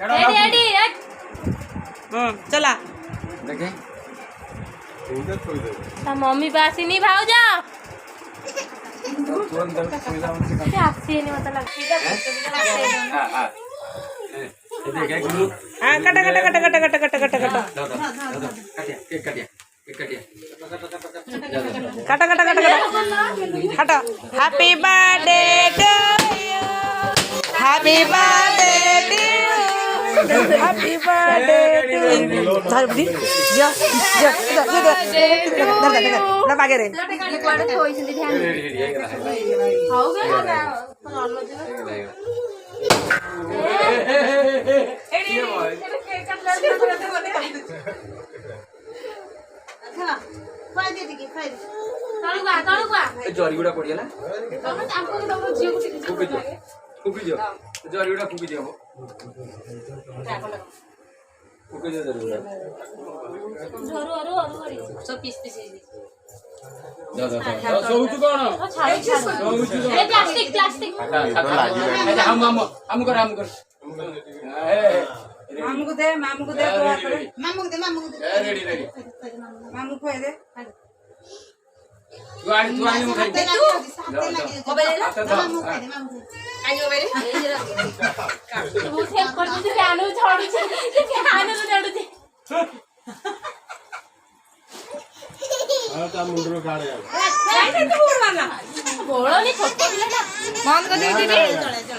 ready चला देखे ता मम्मी बासी नहीं भाव जा आसीनी मत लगती हां कटा कटा कटा कटा कटा कटा कटा कटा केक काटिया कटा कटा कटा कटा happy birthday to you happy birthday to happy birthday to you धर दी जा जा ना बागे रे कोड होई सिंदी ध्यान हो गया एडी केक कट अच्छा फाय दे दिके फाय तळुगा जरी गुडा पडियाला हमको तो जियो को फुकी दियो जरी गुडा फुकी दियो फुकी दियो जरी गुडा झरू अरु सब पीस पीस जा सोउचु कोन ए प्लास्टिक हम कर मामू को दे मामू को दे रेडी मामू को दे तू आनी मु खाई दे ओ बेले मामू को दे आजो बेले तू सेव कर दे फैन छोड़ू छे फैन रो चढ़ू छे हां ता मुंडरो काढ यार बोलो नहीं छोटे पिला ना मान कर दे दीदी